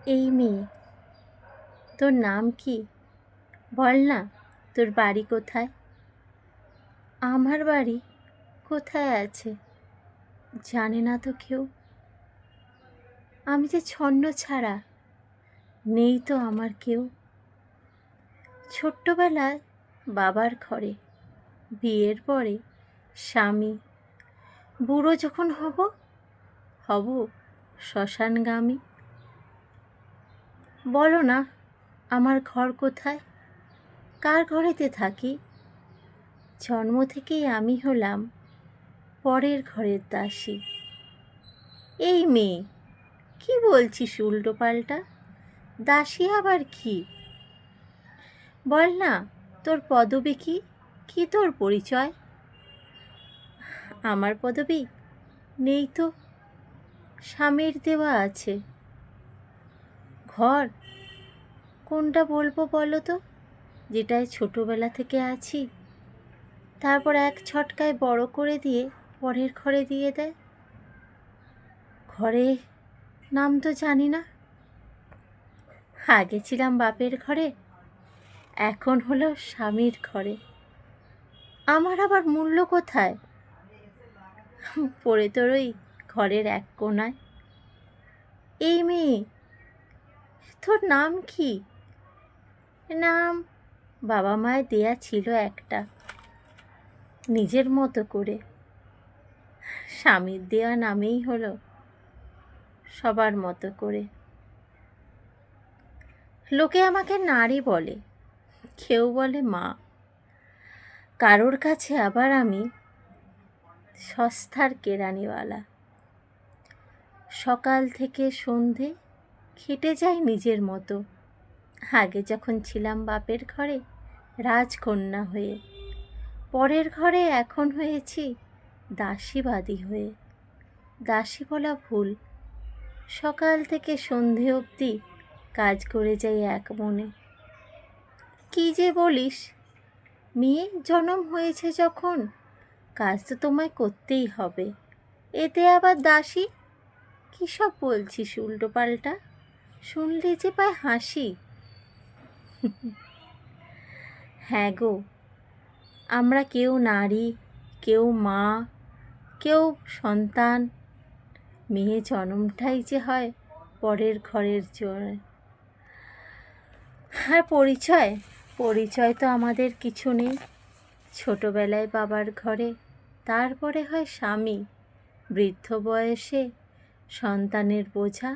এই মেয়ে, তোর নাম কি? বল না, তোর বাড়ি কোথায়? আমার বাড়ি কোথায় আছে জানে না তো কেউ। আমি যে ছন্ন ছাড়া, নেই তো আমার কেউ। ছোট্টবেলায় বাবার ঘরে, বিয়ের পরে স্বামী, বুড়ো যখন হব, হব শ্মশানগামী। বলো না, আমার ঘর কোথায়, কার ঘরেতে থাকি? জন্ম থেকেই আমি হলাম পরের ঘরের দাসী। এই মেয়ে, কি বলছিস উল্টো পাল্টা? দাসী আবার কি? বল না, তোর পদবী কি? কি তোর পরিচয়? আমার পদবী নেই তো, স্বামীর দেওয়া আছে। ঘর কোনটা বলবো বলো তো, যেটায় ছোটবেলা থেকে আছি, তারপর এক ছটকায় বড় করে দিয়ে পরের ঘরে দিয়ে দেয়। ঘরে নাম তো জানি না। আগে ছিলাম বাপের ঘরে, এখন হলো স্বামীর ঘরে। আমার আবার মূল্য কোথায়? পড়ে তোর ওই ঘরের এক কোণায়। এই মেয়ে, তোর নাম কি? নাম বাবা মায়ের দেয়া ছিল একটা, নিজের মতো করে। স্বামীর দেওয়া নামেই হলো সবার মতো করে। লোকে আমাকে নারী বলে, কেউ বলে মা, কারোর কাছে আবার আমি সস্তার কেরানিওয়ালা। সকাল থেকে সন্ধে খেটে যাই নিজের মতো। আগে যখন ছিলাম বাপের ঘরে রাজকন্যা হয়ে, পরের ঘরে এখন হয়েছি দাসীবাদী হয়ে। দাসী বলা ভুল, সকাল থেকে সন্ধে অবধি কাজ করে যাই এক মনে। কী যে বলিস, মেয়ে জনম হয়েছে যখন, কাজ তো তোমায় করতেই হবে। এতে আবার দাসী? কী সব বলছিস উল্টো পাল্টা, শুনলে যে পায় হাসি। হ্যাঁ গো, আমরা কেউ নারী, কেউ মা, কেউ সন্তান। মেয়ে জনমটাই যে হয় পরের ঘরের জন্য। আর পরিচয়, পরিচয় তো আমাদের কিছু নেই। ছোটবেলায় বাবার ঘরে, তারপরে হয় স্বামী, বৃদ্ধ বয়সে সন্তানের বোঝা